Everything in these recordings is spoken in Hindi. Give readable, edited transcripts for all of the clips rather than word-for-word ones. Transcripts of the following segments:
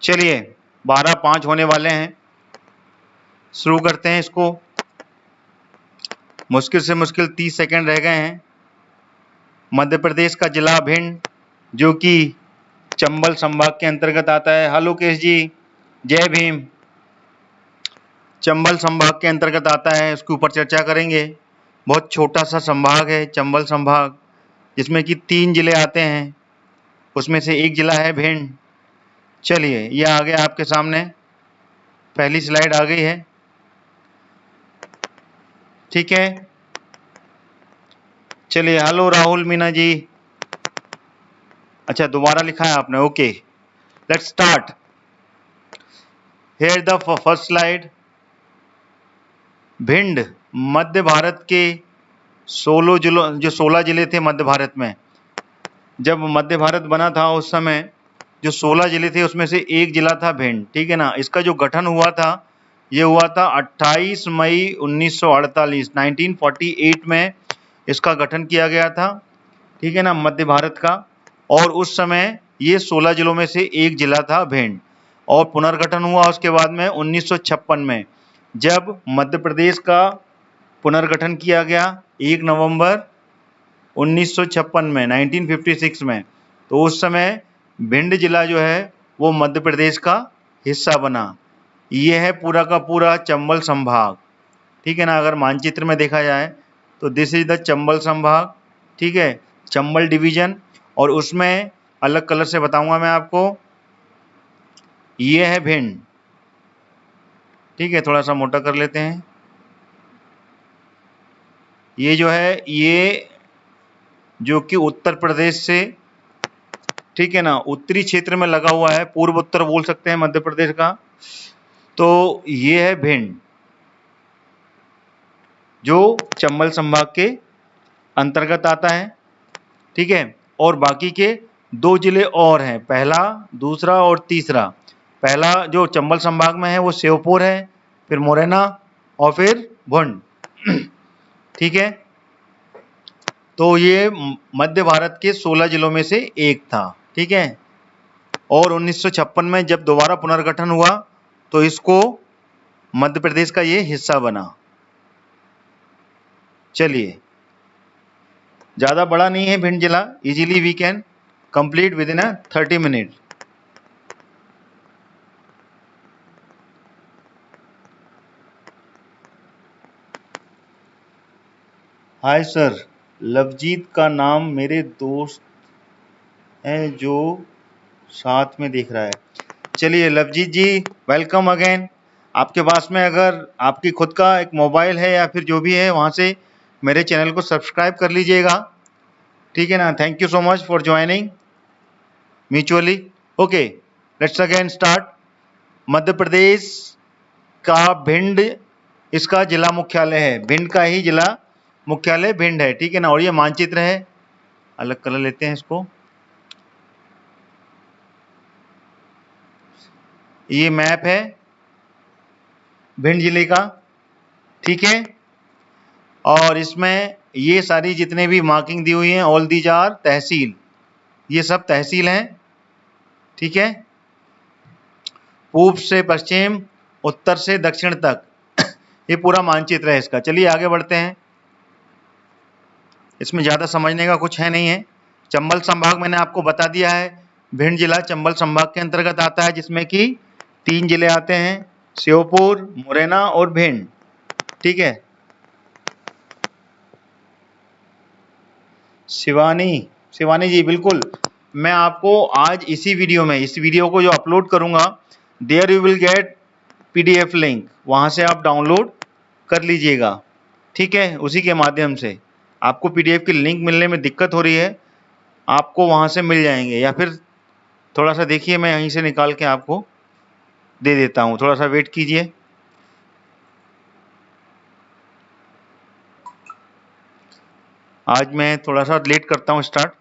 चलिए 12:05 होने वाले हैं, शुरू करते हैं इसको। मुश्किल से मुश्किल 30 सेकंड रह गए हैं। मध्य प्रदेश का जिला भिंड, जो कि चंबल संभाग के अंतर्गत आता है। हेलो केश जी, जय भीम। चंबल संभाग के अंतर्गत आता है, इसके ऊपर चर्चा करेंगे। बहुत छोटा सा संभाग है चंबल संभाग, जिसमें कि 3 जिले आते हैं, उसमें से एक जिला है भिंड। चलिए ये आ गया आपके सामने, पहली स्लाइड आ गई है, ठीक है। चलिए हेलो राहुल मीना जी, अच्छा दोबारा लिखा है आपने, okay. Let's start. Here the first slide. Bhind मध्य भारत के 16 जिले थे मध्य भारत में। जब मध्य भारत बना था उस समय जो 16 जिले थे उसमें से एक जिला था भिंड, ठीक है ना। इसका जो गठन हुआ था ये हुआ था 28 मई 1948, 1948 में इसका गठन किया गया था, ठीक है ना, मध्य भारत का। और उस समय ये 16 जिलों में से एक जिला था भिंड। और पुनर्गठन हुआ उसके बाद में 1956 में, जब मध्य प्रदेश का पुनर्गठन किया गया 1 नवंबर 1956 में, 1956 में। तो उस समय भिंड जिला जो है वो मध्य प्रदेश का हिस्सा बना। ये है पूरा का पूरा चंबल संभाग, ठीक है ना। अगर मानचित्र में देखा जाए तो दिस इज द चंबल संभाग, ठीक है, चंबल डिवीजन। और उसमें अलग कलर से बताऊंगा मैं आपको, ये है भिंड, ठीक है। थोड़ा सा मोटा कर लेते हैं। ये जो है ये जो कि उत्तर प्रदेश से, ठीक है ना, उत्तरी क्षेत्र में लगा हुआ है, पूर्व उत्तर बोल सकते हैं मध्य प्रदेश का। तो ये है भिंड जो चंबल संभाग के अंतर्गत आता है, ठीक है। और बाकी के 2 जिले और हैं, पहला, दूसरा और तीसरा। पहला जो चंबल संभाग में है वो श्योपुर है, फिर मुरैना और फिर भिंड, ठीक है। तो ये मध्य भारत के 16 जिलों में से एक था, ठीक है। और 1956 में जब दोबारा पुनर्गठन हुआ तो इसको मध्य प्रदेश का ये हिस्सा बना। चलिए ज़्यादा बड़ा नहीं है भिंड जिला, easily we can complete within 30 minute. Hi sir, Lavjeet का नाम मेरे दोस्त है जो साथ में देख रहा है। चलिए लवजीत जी, वेलकम अगेन। आपके पास में अगर आपकी खुद का एक मोबाइल है या फिर जो भी है, वहाँ से मेरे चैनल को सब्सक्राइब कर लीजिएगा, ठीक है ना। Thank you so much for joining mutually. Okay let's again start. Madhya Pradesh का भिंड इसका जिला मुख्यालय है, भिंड का ही जिला मुख्यालय भिंड है, ठीक है ना। और ये मानचित्र है, अलग कलर लेते हैं इसको। ये मैप है भिंड जिले का, ठीक है। और इसमें ये सारी जितने भी मार्किंग दी हुई हैं, ऑल दीज आर तहसील, ये सब तहसील हैं, ठीक है। पूर्व से पश्चिम, उत्तर से दक्षिण तक ये पूरा मानचित्र है इसका। चलिए आगे बढ़ते हैं, इसमें ज़्यादा समझने का कुछ है नहीं है। चंबल संभाग मैंने आपको बता दिया है, भिंड जिला चंबल संभाग के अंतर्गत आता है, जिसमें कि 3 जिले आते हैं, श्योपुर, मुरैना और भिंड, ठीक है। शिवानी जी बिल्कुल, मैं आपको आज इसी वीडियो में, इस वीडियो को जो अपलोड करूंगा, there you will get PDF link, वहां से आप डाउनलोड कर लीजिएगा, ठीक है। उसी के माध्यम से आपको PDF की लिंक मिलने में दिक्कत हो रही है, आपको वहां से मिल जाएंगे। या फिर थोड़ा सा देखिए, मैं यहीं से निकाल के आपको दे देता हूँ, थोड़ा सा वेट कीजिए। आज मैं थोड़ा सा लेट करता हूँ स्टार्ट,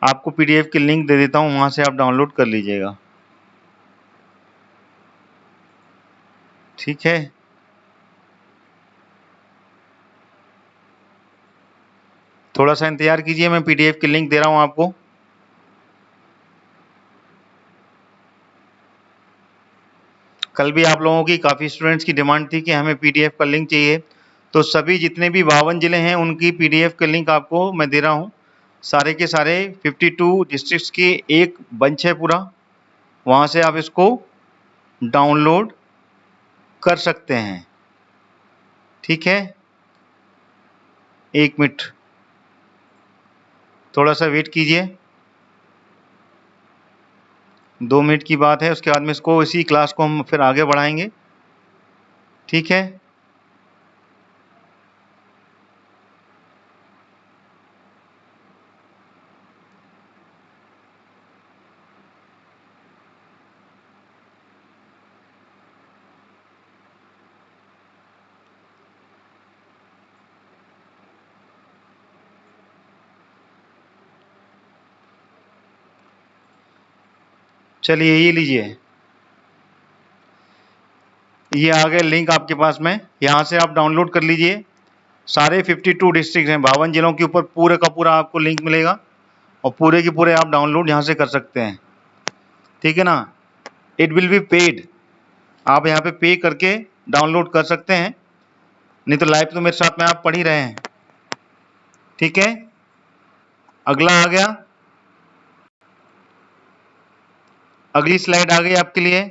आपको PDF की लिंक दे देता हूँ, वहां से आप डाउनलोड कर लीजिएगा, ठीक है। थोड़ा सा इंतजार कीजिए, मैं PDF की लिंक दे रहा हूँ आपको। कल भी आप लोगों की काफ़ी स्टूडेंट्स की डिमांड थी कि हमें पीडीएफ का लिंक चाहिए, तो सभी जितने भी 52 जिले हैं उनकी पीडीएफ का लिंक आपको मैं दे रहा हूँ। सारे के सारे 52 डिस्ट्रिक्ट्स की एक बंच है पूरा, वहाँ से आप इसको डाउनलोड कर सकते हैं। ठीक है, 1 मिनट थोड़ा सा वेट कीजिए, 2 मिनट की बात है, उसके बाद में इसको इसी क्लास को हम फिर आगे बढ़ाएंगे। ठीक है, चलिए ये लीजिए, ये आ गया लिंक आपके पास में, यहाँ से आप डाउनलोड कर लीजिए। सारे 52 डिस्ट्रिक्ट हैं, 52 जिलों के ऊपर पूरे का पूरा आपको लिंक मिलेगा और पूरे के पूरे आप डाउनलोड यहाँ से कर सकते हैं। ठीक है ना, इट विल बी पेड, आप यहाँ पे पे करके डाउनलोड कर सकते हैं, नहीं तो लाइव तो मेरे साथ में आप पढ़ ही रहे हैं। ठीक है, अगला आ गया, अगली स्लाइड आ गई आपके लिए।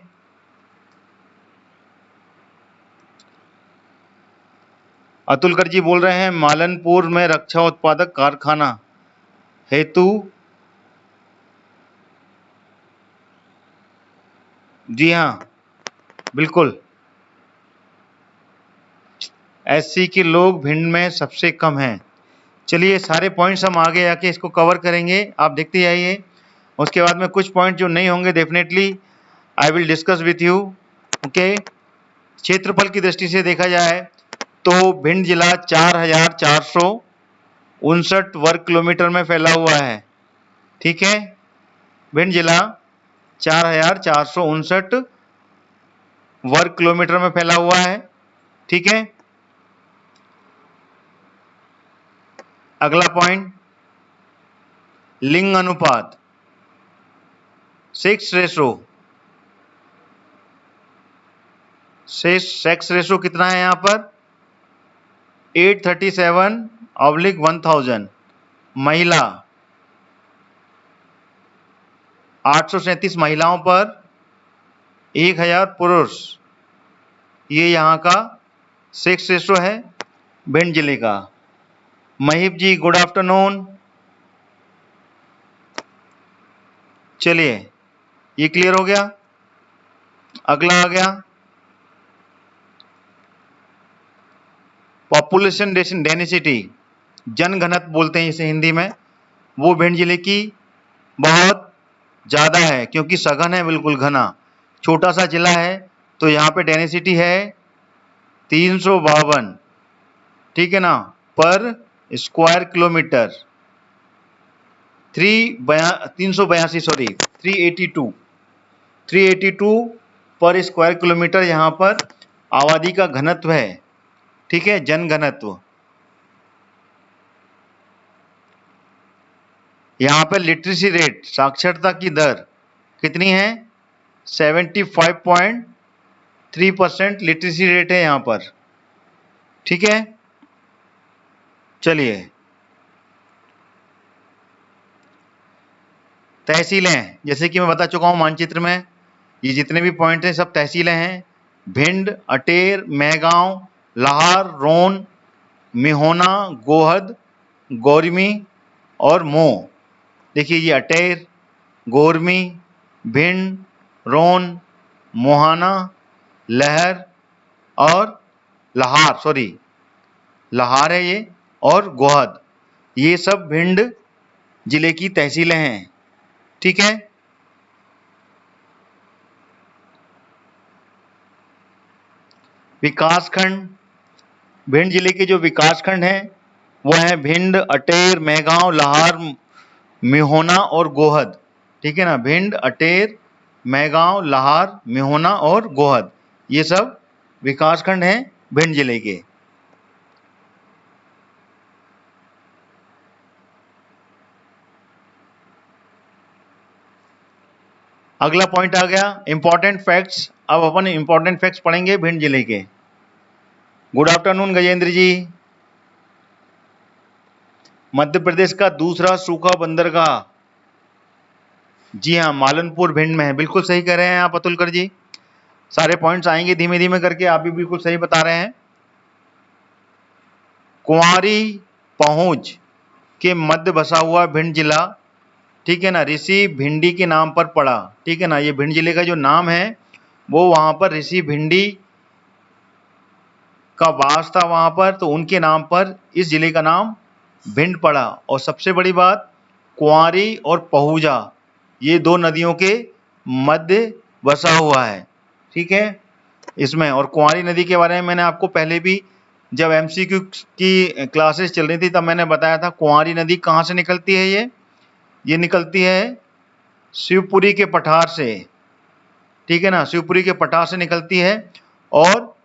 अतुलकर जी बोल रहे हैं मालनपुर में रक्षा उत्पादक कारखाना हेतु, जी हाँ बिल्कुल, एससी के लोग भिंड में सबसे कम हैं। चलिए सारे पॉइंट्स हम आगे आके इसको कवर करेंगे, आप देखते जाइए। उसके बाद में कुछ पॉइंट जो नहीं होंगे definitely I will discuss with you. Okay, क्षेत्रफल की दृष्टि से देखा जाए तो भिंड जिला 4459 वर्ग किलोमीटर में फैला हुआ है। ठीक है, भिंड जिला 4459 वर्ग किलोमीटर में फैला हुआ है। ठीक है, अगला पॉइंट, लिंग अनुपात, सेक्स रेशो कितना है यहाँ पर 837/1000, महिला 837 महिलाओं पर 1000 पुरुष, ये यहाँ का सेक्स रेशो है भिंड जिले का। महीप जी गुड आफ्टरनून। चलिए ये क्लियर हो गया, अगला आ गया पॉपुलेशन डेंसिटी, जनघनत्व बोलते हैं इसे हिंदी में, वो भिंड जिले की बहुत ज़्यादा है क्योंकि सघन है, बिल्कुल घना, छोटा सा जिला है तो यहाँ पे डेंसिटी है 352, ठीक है ना, पर स्क्वायर किलोमीटर, 382 पर स्क्वायर किलोमीटर यहाँ पर आबादी का घनत्व है। ठीक है, जन घनत्व। यहाँ पर लिटरेसी रेट, साक्षरता की दर कितनी है 75.3% लिटरेसी रेट है यहाँ पर। ठीक है, चलिए तहसीलें, जैसे कि मैं बता चुका हूँ मानचित्र में, ये जितने भी पॉइंट हैं सब तहसीलें हैं, भिंड, अटेर, मेहगांव, लाहार, रोन, मिहोना, गोहद, गौरमी और मोह। देखिए ये अटेर, गौरमी, भिंड, रोन, मोहाना, लहर और लहार है ये, और गोहद, ये सब भिंड जिले की तहसीलें हैं। ठीक है, विकासखंड, भिंड जिले के जो विकासखंड हैं वो है भिंड, अटेर, मेहगांव, लाहार, मिहोना और गोहद। ठीक है ना, भिंड, अटेर, मेहगांव, लाहार, मिहोना और गोहद, ये सब विकासखंड हैं भिंड जिले के। अगला पॉइंट आ गया इंपॉर्टेंट फैक्ट्स अब अपन इंपॉर्टेंट फैक्ट्स पढ़ेंगे भिंड जिले के। गुड आफ्टरनून गजेंद्र जी। मध्य प्रदेश का दूसरा सूखा बंदरगाह, जी हाँ, मालनपुर भिंड में है। बिल्कुल सही कह रहे हैं आप अतुलकर जी। सारे पॉइंट्स आएंगे धीमे धीमे करके, आप भी बिल्कुल सही बता रहे हैं। कुंवारी पहुंच के मध्य बसा हुआ भिंड जिला, ठीक है ना, ऋषि भिंडी के नाम पर पड़ा, ठीक है ना। ये भिंड जिले का जो नाम है वो वहां पर ऋषि भिंडी का वास था वहां पर, तो उनके नाम पर इस जिले का नाम भिंड पड़ा। और सबसे बड़ी बात, कुंवारी और पहुजा ये दो नदियों के मध्य बसा हुआ है, ठीक है इसमें। और कुंवारी नदी के बारे में मैंने आपको पहले भी जब एमसीक्यू की क्लासेस चल रही थी तब मैंने बताया था। कुंवारी नदी कहाँ से निकलती है? ये निकलती है शिवपुरी के पठार से, ठीक है ना, शिवपुरी के पठार से निकलती है और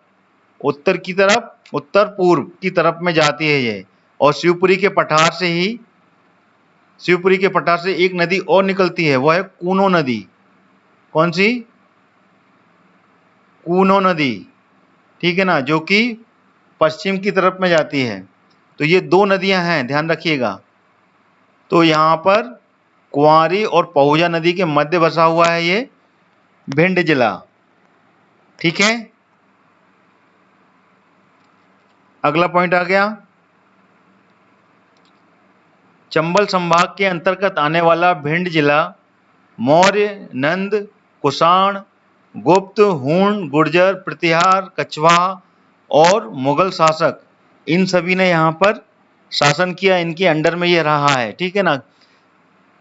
उत्तर की तरफ, उत्तर पूर्व की तरफ में जाती है ये। और शिवपुरी के पठार से ही, शिवपुरी के पठार से एक नदी और निकलती है, वो है कूनो नदी। कौन सी? कूनो नदी, ठीक है ना, जो कि पश्चिम की तरफ में जाती है। तो ये दो नदियां हैं, ध्यान रखिएगा। तो यहाँ पर कुंवारी और पहुजा नदी के मध्य बसा हुआ है ये भिंड जिला, ठीक है। अगला पॉइंट आ गया, चंबल संभाग के अंतर्गत आने वाला भिंड जिला मौर्य, नंद, कुषाण, गुप्त, हूण, गुर्जर, प्रतिहार, कछवाहा और मुगल शासक, इन सभी ने यहाँ पर शासन किया, इनके अंडर में ये रहा है, ठीक है ना।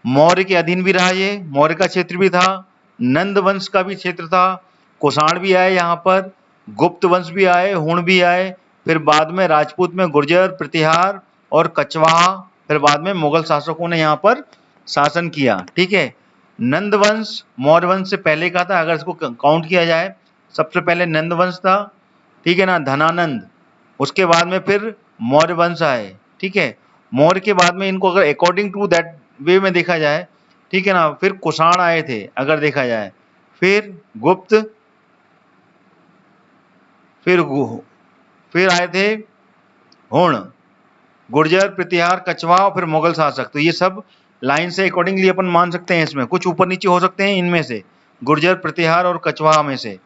मौर्य के अधीन भी रहा ये, मौर्य का क्षेत्र भी था, नंद वंश का भी क्षेत्र था, कुषाण भी आए यहाँ पर, गुप्त वंश भी आए, हूण भी आए, फिर बाद में राजपूत में गुर्जर, प्रतिहार और कछवाहा, फिर बाद में मुगल शासकों ने यहाँ पर शासन किया, ठीक है। नंद वंश मौर्य वंश से पहले का था, अगर इसको काउंट किया जाए सबसे पहले नंद वंश था, ठीक है ना, धनानंद, उसके बाद में फिर मौर्य वंश आए, ठीक है। मौर्य के बाद में इनको अगर अकॉर्डिंग टू दैट वे में देखा जाए, ठीक है ना, फिर कुषाण आए थे अगर देखा जाए, फिर गुप्त, फिर आए थे हूण, गुर्जर, प्रतिहार, कछवाहा, फिर मुगल शासक। तो ये सब लाइन से अकॉर्डिंगली अपन मान सकते हैं, इसमें कुछ ऊपर नीचे हो सकते हैं इनमें से, गुर्जर, प्रतिहार और कछवाहा में से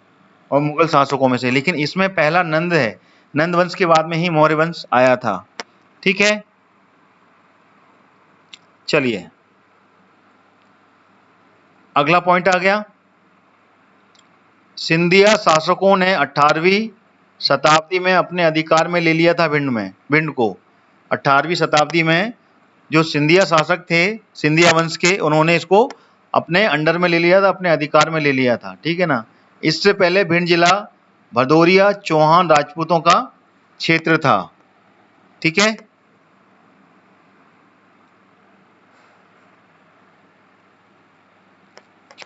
और मुगल शासकों में से, लेकिन इसमें पहला नंद है, नंद वंश के बाद में ही मौर्य वंश आया था, ठीक है। चलिए अगला पॉइंट आ गया, सिंधिया शासकों ने 18वीं शताब्दी में अपने अधिकार में ले लिया था भिंड को। 18वीं शताब्दी में जो सिंधिया शासक थे सिंधिया वंश के, उन्होंने इसको अपने अंडर में ले लिया था, अपने अधिकार में ले लिया था, ठीक है ना। इससे पहले भिंड जिला भदौरिया चौहान राजपूतों का क्षेत्र था, ठीक है।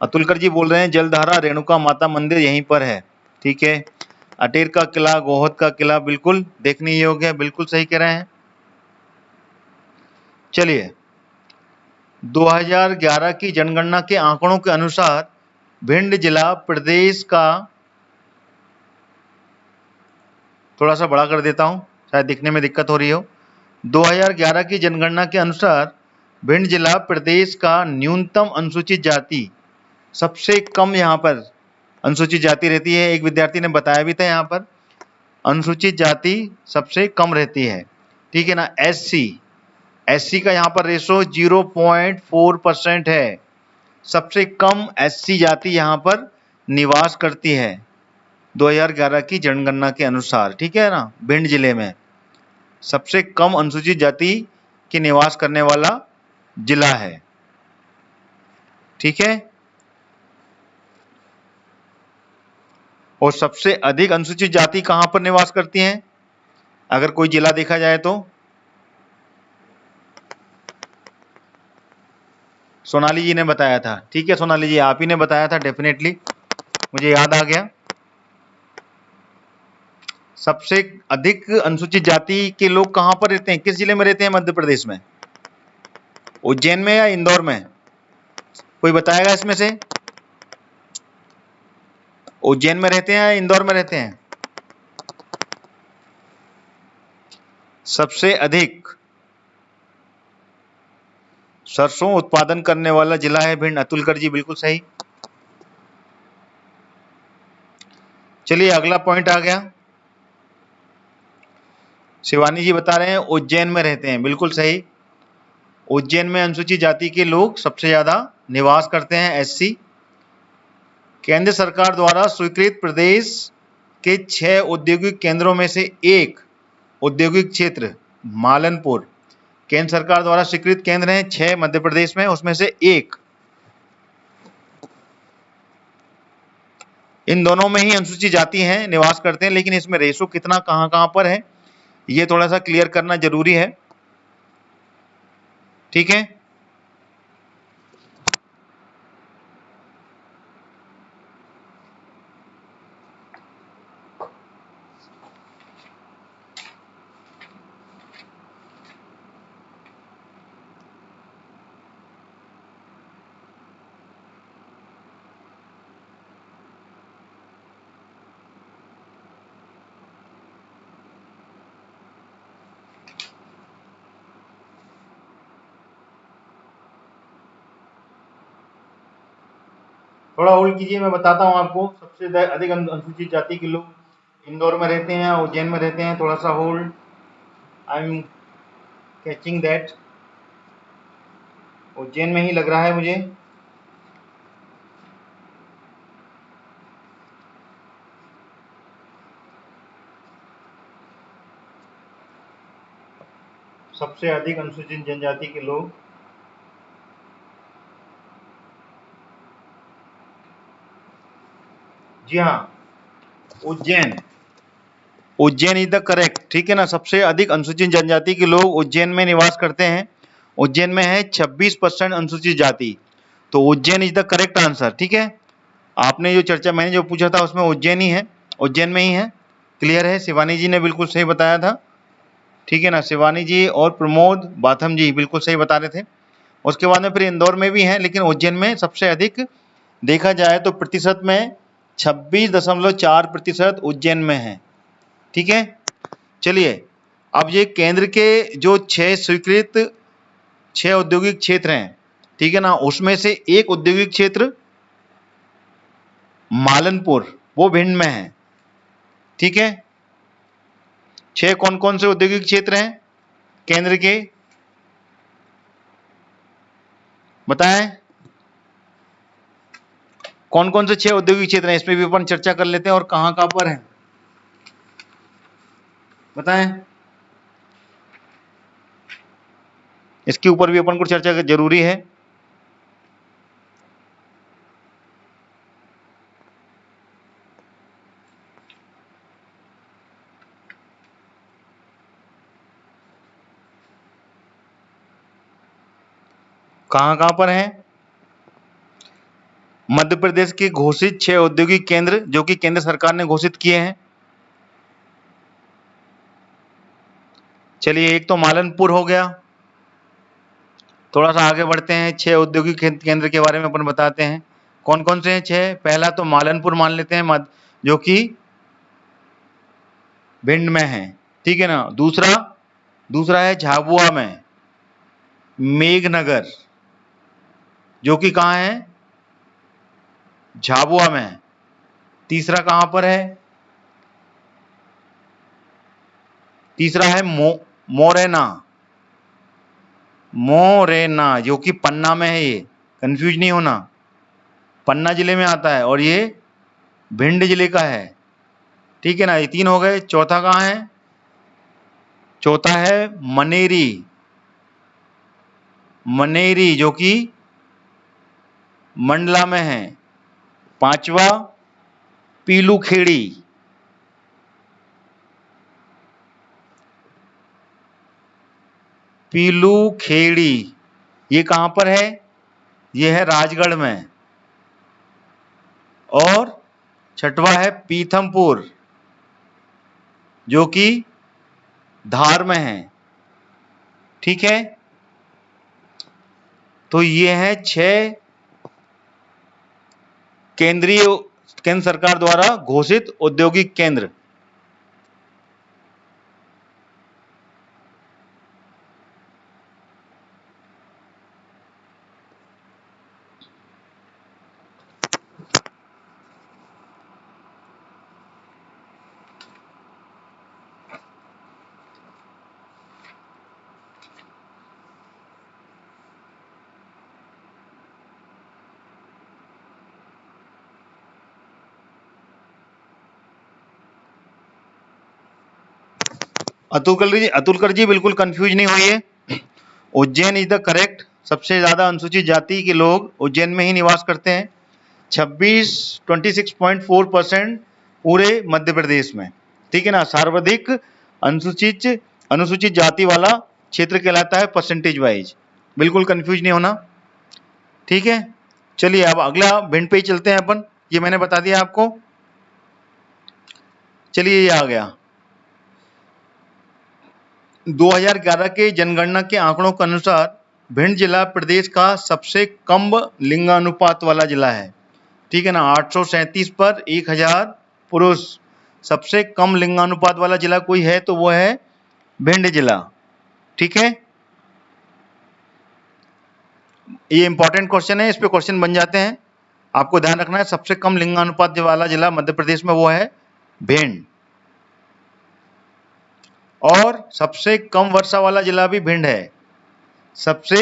अतुलकर जी बोल रहे हैं जलधारा रेणुका माता मंदिर यहीं पर है, ठीक है। अटेर का किला, गोहद का किला बिल्कुल देखने योग्य है, बिल्कुल सही कह रहे हैं। चलिए 2011 की जनगणना के आंकड़ों के अनुसार भिंड जिला प्रदेश का, थोड़ा सा बड़ा कर देता हूं शायद दिखने में दिक्कत हो रही हो। 2011 की जनगणना के अनुसार भिंड जिला प्रदेश का न्यूनतम अनुसूचित जाति, सबसे कम यहाँ पर अनुसूचित जाति रहती है। एक विद्यार्थी ने बताया भी था यहाँ पर अनुसूचित जाति सबसे कम रहती है, ठीक है ना। एससी का यहाँ पर रेशो 0.4% है, सबसे कम एससी जाति यहाँ पर निवास करती है 2011 की जनगणना के अनुसार, ठीक है ना। भिंड जिले में सबसे कम अनुसूचित जाति के निवास करने वाला जिला है, ठीक है। और सबसे अधिक अनुसूचित जाति कहां पर निवास करती हैं अगर कोई जिला देखा जाए तो? सोनाली जी ने बताया था, ठीक है सोनाली जी, आप ही ने बताया था, डेफिनेटली मुझे याद आ गया। सबसे अधिक अनुसूचित जाति के लोग कहां पर रहते हैं, किस जिले में रहते हैं मध्य प्रदेश में? उज्जैन में या इंदौर में? कोई बताएगा इसमें से? उज्जैन में रहते हैं या इंदौर में रहते हैं? सबसे अधिक सरसों उत्पादन करने वाला जिला है भिंड। अतुलकर जी बिल्कुल सही। चलिए अगला पॉइंट आ गया। शिवानी जी बता रहे हैं उज्जैन में रहते हैं, बिल्कुल सही। उज्जैन में अनुसूचित जाति के लोग सबसे ज्यादा निवास करते हैं, एससी। केंद्र सरकार द्वारा स्वीकृत प्रदेश के 6 औद्योगिक केंद्रों में से एक औद्योगिक क्षेत्र मालनपुर केंद्र सरकार द्वारा स्वीकृत केंद्र हैं 6 मध्य प्रदेश में, उसमें से एक। इन दोनों में ही अनुसूचित जाति हैं, निवास करते हैं, लेकिन इसमें रेशो कितना कहां पर है ये थोड़ा सा क्लियर करना जरूरी है। ठीक है, थोड़ा होल्ड कीजिए, मैं बताता हूं आपको। सबसे अधिक अनुसूचित जाति के लोग इंदौर में रहते हैं, उज्जैन में रहते हैं। थोड़ा सा hold, I am catching that. Ujjain में ही लग रहा है मुझे। सबसे अधिक अनुसूचित जनजाति के लोग जी हाँ, Ujjain. Ujjain is the correct, ठीक है ना। सबसे अधिक अनुसूचित जनजाति के लोग उज्जैन में निवास करते हैं। उज्जैन में है 26% अनुसूचित जाति, तो Ujjain is the correct answer. ठीक है, आपने जो चर्चा मैंने जो पूछा था उसमें उज्जैन ही है, उज्जैन में ही है। क्लियर है, शिवानी जी ने बिल्कुल सही बताया था। ठीक है ना, शिवानी जी और प्रमोद बाथम जी बिल्कुल सही बता रहे थे। उसके बाद में फिर इंदौर में भी है, लेकिन उज्जैन में सबसे अधिक देखा जाए तो प्रतिशत में 26.4% उज्जैन में है। ठीक है, चलिए अब ये केंद्र के जो 6 स्वीकृत 6 औद्योगिक क्षेत्र हैं, ठीक है ना, उसमें से एक औद्योगिक क्षेत्र मालनपुर वो भिंड में है। ठीक है, 6 कौन कौन से औद्योगिक क्षेत्र हैं केंद्र के, बताएं कौन कौन से 6 औद्योगिक क्षेत्र हैं। इस पे भी अपन चर्चा कर लेते हैं और कहां कहां पर है, बताएं। इसके ऊपर भी अपन को चर्चा जरूरी है। कहां कहां पर है? मध्य प्रदेश के घोषित 6 औद्योगिक केंद्र जो कि केंद्र सरकार ने घोषित किए हैं। चलिए, एक तो मालनपुर हो गया। थोड़ा सा आगे बढ़ते हैं, 6 औद्योगिक केंद्र के बारे में अपन बताते हैं। कौन कौन से हैं 6? पहला तो मालनपुर मान लेते हैं, जो कि भिंड में है। ठीक है ना। दूसरा है झाबुआ में, मेघनगर, जो कि कहाँ है? झाबुआ में। तीसरा कहां पर है? तीसरा है मोरेना, जो कि पन्ना में है। ये कंफ्यूज नहीं होना, पन्ना जिले में आता है और ये भिंड जिले का है। ठीक है ना, ये 3 हो गए। चौथा कहाँ है? चौथा है मनेरी, जो कि मंडला में है। पांचवा पीलूखेड़ी, ये कहां पर है? ये है राजगढ़ में। और छठवा है पीथमपुर, जो कि धार में है। ठीक है, तो ये है 6 केंद्रीय केंद्र सरकार द्वारा घोषित औद्योगिक केंद्र। अतुलकर जी बिल्कुल कंफ्यूज नहीं होइए। Ujjain is the correct. सबसे ज्यादा अनुसूचित जाति के लोग उज्जैन में ही निवास करते हैं, 26.4% पूरे मध्य प्रदेश में। ठीक है ना, सर्वाधिक अनुसूचित जाति वाला क्षेत्र कहलाता है परसेंटेज वाइज। बिल्कुल कंफ्यूज नहीं होना, ठीक है। चलिए अब अगला भिंड पे ही चलते हैं अपन, ये मैंने बता दिया आपको। चलिए ये आ गया 2011 के जनगणना के आंकड़ों के अनुसार भिंड जिला प्रदेश का सबसे कम लिंगानुपात वाला जिला है। ठीक है ना, 837 पर 1000 पुरुष। सबसे कम लिंगानुपात वाला जिला कोई है तो वो है भिंड जिला। ठीक है, ये इंपॉर्टेंट क्वेश्चन है, इस पे क्वेश्चन बन जाते हैं, आपको ध्यान रखना है। सबसे कम लिंगानुपात वाला जिला मध्य प्रदेश में वो है भिंड। और सबसे कम वर्षा वाला जिला भी भिंड है। सबसे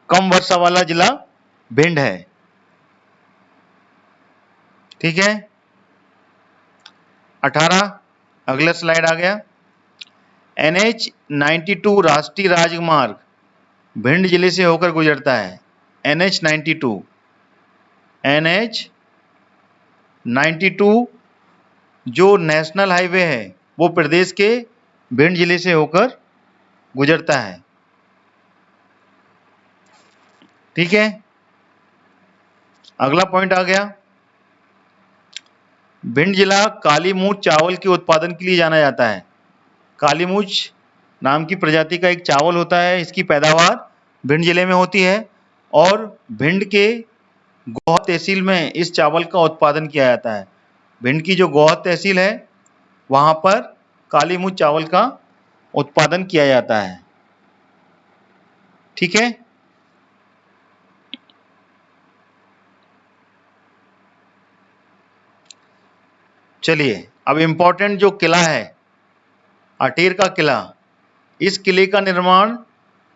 कम वर्षा वाला जिला भिंड है। ठीक है, 18 अगला स्लाइड आ गया। NH 92 राष्ट्रीय राजमार्ग भिंड जिले से होकर गुजरता है। NH 92 जो नेशनल हाईवे है वो प्रदेश के भिंड जिले से होकर गुजरता है। ठीक है, अगला पॉइंट आ गया। भिंड जिला काली मूंछ चावल के उत्पादन के लिए जाना जाता है। काली मूंछ नाम की प्रजाति का एक चावल होता है, इसकी पैदावार भिंड जिले में होती है और भिंड के गौहद तहसील में इस चावल का उत्पादन किया जाता है। भिंड की जो गौहद तहसील है वहां पर काली मूंछ चावल का उत्पादन किया जाता है। ठीक है, चलिए अब इंपॉर्टेंट जो किला है अटेर का किला, इस किले का निर्माण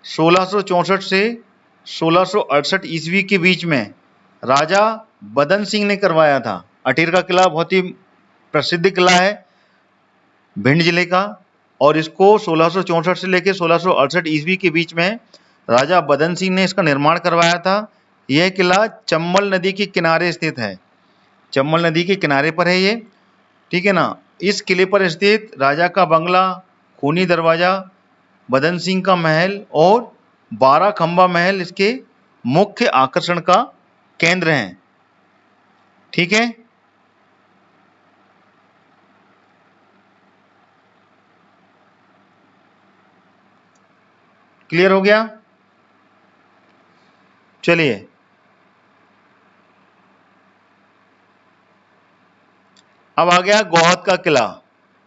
1664 से 1668 ईस्वी के बीच में राजा बदन सिंह ने करवाया था। अटेर का किला बहुत ही प्रसिद्ध किला है भिंड जिले का और इसको 1664 से लेकर 1668 ईस्वी के बीच में राजा बदन सिंह ने इसका निर्माण करवाया था। यह किला चंबल नदी के किनारे स्थित है। चंबल नदी के किनारे पर है ये। ठीक है ना, इस किले पर स्थित राजा का बंगला, खूनी दरवाजा, बदन सिंह का महल और 12 खंबा महल इसके मुख्य आकर्षण का केंद्र हैं। ठीक है, क्लियर हो गया। चलिए अब आ गया गौहद का किला,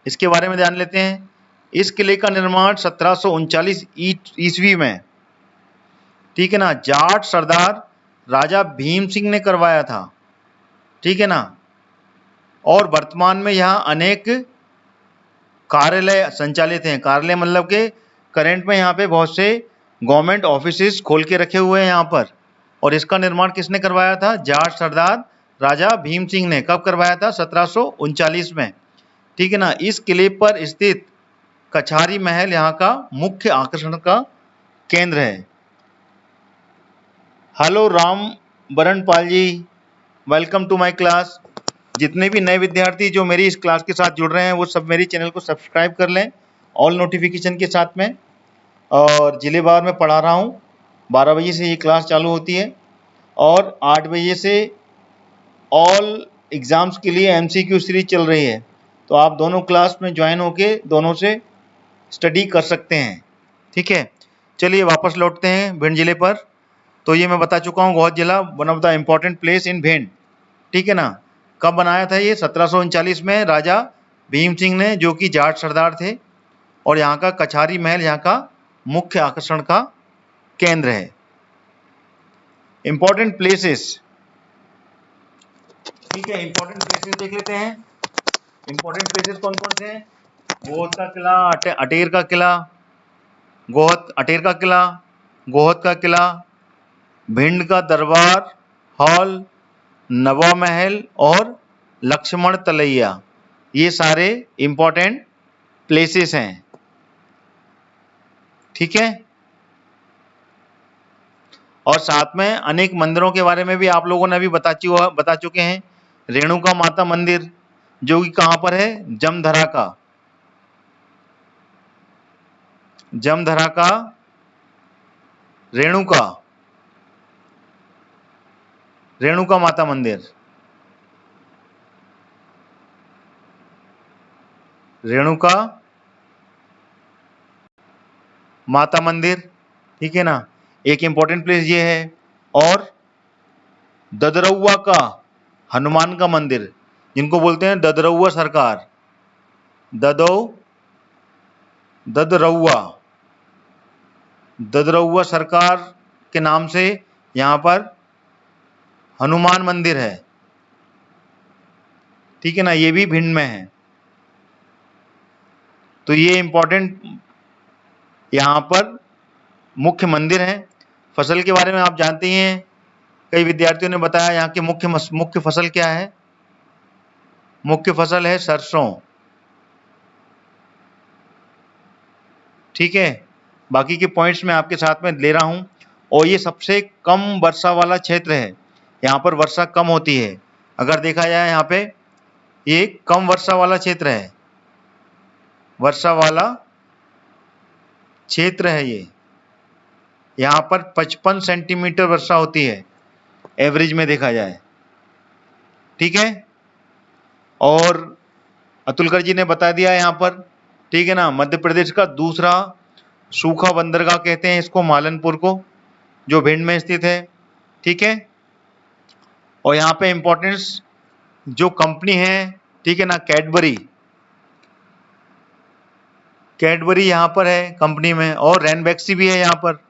इसके बारे में ध्यान लेते हैं। इस किले का निर्माण 1739 ईस्वी में, ठीक है ना, जाट सरदार राजा भीम सिंह ने करवाया था। ठीक है ना, और वर्तमान में यहाँ अनेक कार्यालय संचालित हैं। कार्यालय मतलब के करंट में यहाँ पे बहुत से गवर्नमेंट ऑफिसेस खोल के रखे हुए हैं यहाँ पर। और इसका निर्माण किसने करवाया था? जाट सरदार राजा भीम सिंह ने। कब करवाया था? 1739 में। ठीक है ना, इस किले पर स्थित कछारी महल यहाँ का मुख्य आकर्षण का केंद्र है। हेलो राम बरन Pal ji, welcome to my class. जितने भी नए विद्यार्थी जो मेरी इस क्लास के साथ जुड़ रहे हैं वो सब मेरी चैनल को सब्सक्राइब कर लें ऑल नोटिफिकेशन के साथ में। और जिलेवार में पढ़ा रहा हूँ, 12 बजे से ये क्लास चालू होती है और 8 बजे से ऑल एग्ज़ाम्स के लिए MCQ सीरीज चल रही है। तो आप दोनों क्लास में ज्वाइन होके दोनों से स्टडी कर सकते हैं। ठीक है, चलिए वापस लौटते हैं भिंड जिले पर। तो ये मैं बता चुका हूँ, गौहद जिला one of the important place in Bhind. ठीक है ना, कब बनाया था ये? 1739 में राजा भीम सिंह ने, जो कि जाट सरदार थे, और यहाँ का कछारी महल यहाँ का मुख्य आकर्षण का केंद्र है। इंपॉर्टेंट प्लेसेस, ठीक है, इंपॉर्टेंट प्लेसेस देख लेते हैं। इंपॉर्टेंट प्लेसेस कौन कौन से हैं? गोहद का किला, अटेर का किला, अटेर का किला, गोहद का किला, भिंड का दरबार हॉल, नवा महल और लक्ष्मण तलैया, ये सारे इंपॉर्टेंट प्लेसेस हैं। ठीक है, और साथ में अनेक मंदिरों के बारे में भी आप लोगों ने अभी बता चुके हैं। रेणुका माता मंदिर, जो कि कहां पर है? जमधरा का रेणुका माता मंदिर, रेणुका माता मंदिर, ठीक है ना, एक इंपॉर्टेंट प्लेस ये है। और ददरौवा का हनुमान का मंदिर, जिनको बोलते हैं ददरौवा सरकार, ददरौवा सरकार के नाम से यहाँ पर हनुमान मंदिर है। ठीक है ना, ये भी भिंड में है। तो ये इंपॉर्टेंट यहाँ पर मुख्य मंदिर है। फसल के बारे में आप जानते हैं, कई विद्यार्थियों ने बताया यहाँ की मुख्य फसल क्या है? मुख्य फसल है सरसों। ठीक है, बाकी के पॉइंट्स मैं आपके साथ में ले रहा हूं। और ये सबसे कम वर्षा वाला क्षेत्र है, यहाँ पर वर्षा कम होती है। अगर देखा जाए यहाँ पे, ये कम वर्षा वाला क्षेत्र है, वर्षा वाला क्षेत्र है ये। यहाँ पर 55 सेंटीमीटर वर्षा होती है एवरेज में देखा जाए। ठीक है, और अतुलकर जी ने बता दिया यहाँ पर, ठीक है ना, मध्य प्रदेश का दूसरा सूखा बंदरगाह कहते हैं इसको, मालनपुर को, जो भिंड में स्थित है। ठीक है, और यहाँ पे इंपॉर्टेंस जो कंपनी है, ठीक है ना, कैडबरी यहाँ पर है कंपनी में, और रैनबैक्सी भी है यहाँ पर,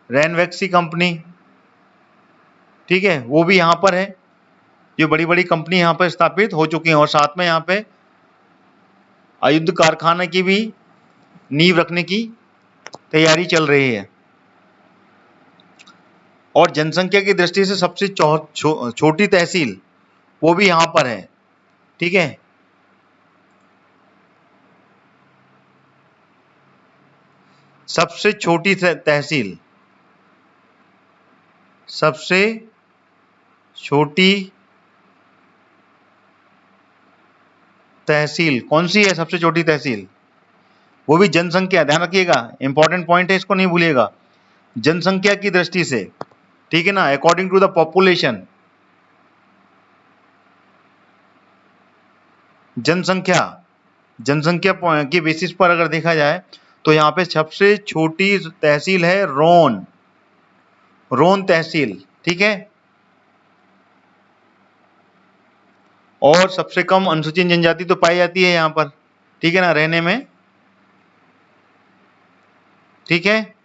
रैनबैक्सी कंपनी। ठीक है, वो भी यहाँ पर है। जो बड़ी बड़ी कंपनी यहाँ पर स्थापित हो चुकी हैं, और साथ में यहाँ पे आयुध कारखाना की भी नींव रखने की तैयारी चल रही है। और जनसंख्या की दृष्टि से सबसे छोटी तहसील वो भी यहाँ पर है। ठीक है, सबसे छोटी तहसील, सबसे छोटी तहसील कौन सी है? सबसे छोटी तहसील, वो भी जनसंख्या, ध्यान रखिएगा, इंपॉर्टेंट पॉइंट है, इसको नहीं भूलिएगा, जनसंख्या की दृष्टि से। ठीक है ना, अकॉर्डिंग टू द पॉपुलेशन, जनसंख्या की बेसिस पर अगर देखा जाए तो यहाँ पे सबसे छोटी तहसील है रोन तहसील। ठीक है, और सबसे कम अनुसूचित जनजाति तो पाई जाती है यहाँ पर, ठीक है ना, रहने में। ठीक है,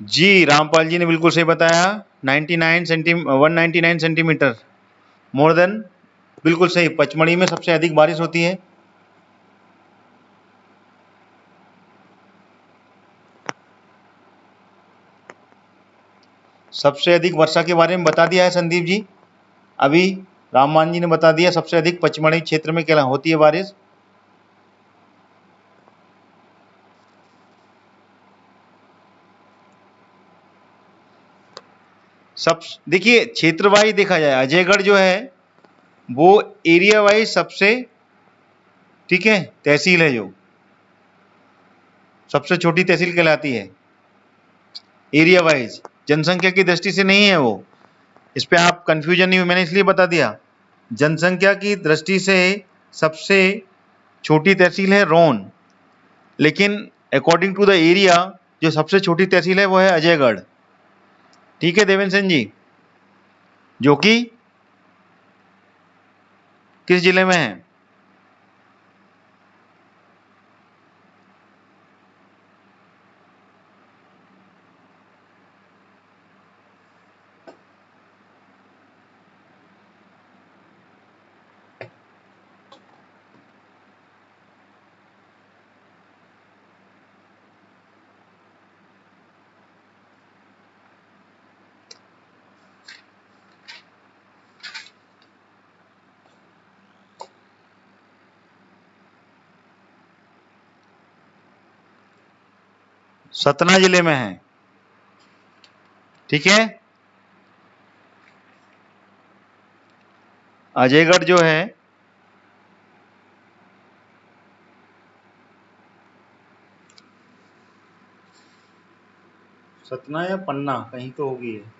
जी, रामपाल जी ने बिल्कुल सही बताया, 199 सेंटीमीटर, मोर देन, बिल्कुल सही। पचमढ़ी में सबसे अधिक बारिश होती है। सबसे अधिक वर्षा के बारे में बता दिया है संदीप जी, अभी राममान जी ने बता दिया, सबसे अधिक पचमढ़ी क्षेत्र में क्या होती है बारिश। सब देखिए, क्षेत्र वाइज देखा जाए, अजयगढ़ जो है वो एरिया वाइज सबसे, ठीक है, तहसील है, जो सबसे छोटी तहसील कहलाती है एरिया वाइज, जनसंख्या की दृष्टि से नहीं है वो। इस पे आप कंफ्यूजन नहीं हुई, मैंने इसलिए बता दिया, जनसंख्या की दृष्टि से सबसे छोटी तहसील है रोन, लेकिन अकॉर्डिंग टू द एरिया जो सबसे छोटी तहसील है वो है अजयगढ़। ठीक है देवेंद्र सिंह जी, जो कि किस जिले में है? सतना जिले में है। ठीक है, अजयगढ़ जो है सतना या पन्ना कहीं तो होगी है।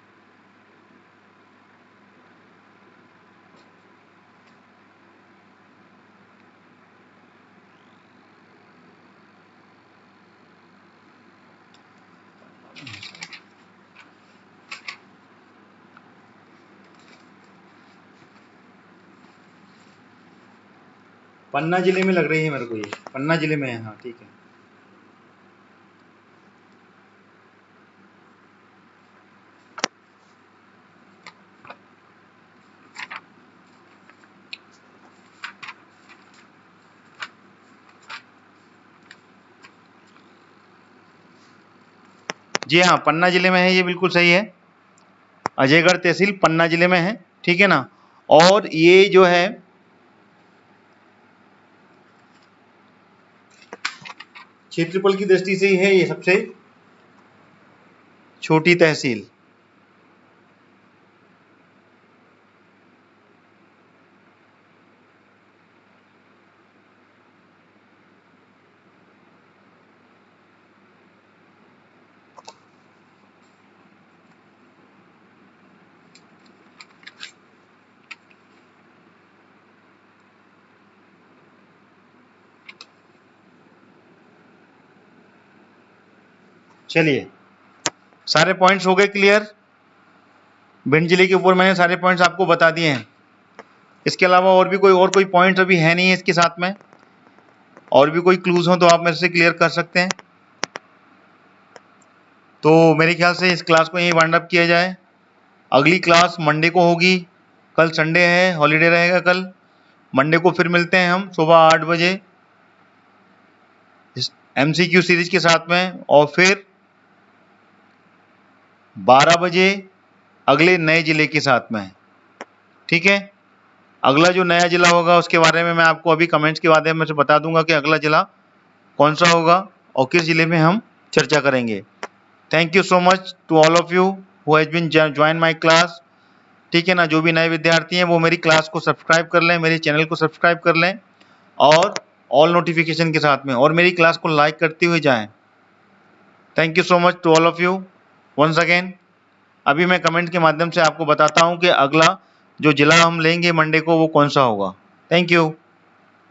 पन्ना जिले में लग रही है मेरे को, ये पन्ना जिले में है। हाँ ठीक है। जी हाँ, पन्ना जिले में है, ये बिल्कुल सही है। अजयगढ़ तहसील पन्ना जिले में है। ठीक है ना। और ये जो है क्षेत्रफल की दृष्टि से ही है ये सबसे छोटी तहसील। चलिए, सारे पॉइंट्स हो गए क्लियर। भिंड जिले के ऊपर मैंने सारे पॉइंट्स आपको बता दिए हैं। इसके अलावा और कोई पॉइंट्स अभी है नहीं है इसके साथ में। और भी कोई क्लूज हो तो आप मेरे से क्लियर कर सकते हैं। तो मेरे ख्याल से इस क्लास को यहीं वाइंड अप किया जाए। अगली क्लास मंडे को होगी। कल संडे है, हॉलीडे रहेगा कल। मंडे को फिर मिलते हैं हम सुबह 8 बजे MCQ सीरीज के साथ में, और फिर 12 बजे अगले नए जिले के साथ में। ठीक है। अगला जो नया जिला होगा उसके बारे में मैं आपको अभी कमेंट्स के माध्यम में से बता दूंगा कि अगला जिला कौन सा होगा और किस जिले में हम चर्चा करेंगे। Thank you so much to all of you who has been join my class. ठीक है ना। जो भी नए विद्यार्थी हैं वो मेरी क्लास को सब्सक्राइब कर लें, मेरे चैनल को सब्सक्राइब कर लें और ऑल नोटिफिकेशन के साथ में, और मेरी क्लास को लाइक करते हुए जाएं। Thank you so much to all of you once again. अभी मैं कमेंट के माध्यम से आपको बताता हूं कि अगला जो जिला हम लेंगे मंडे को वो कौन सा होगा। Thank you.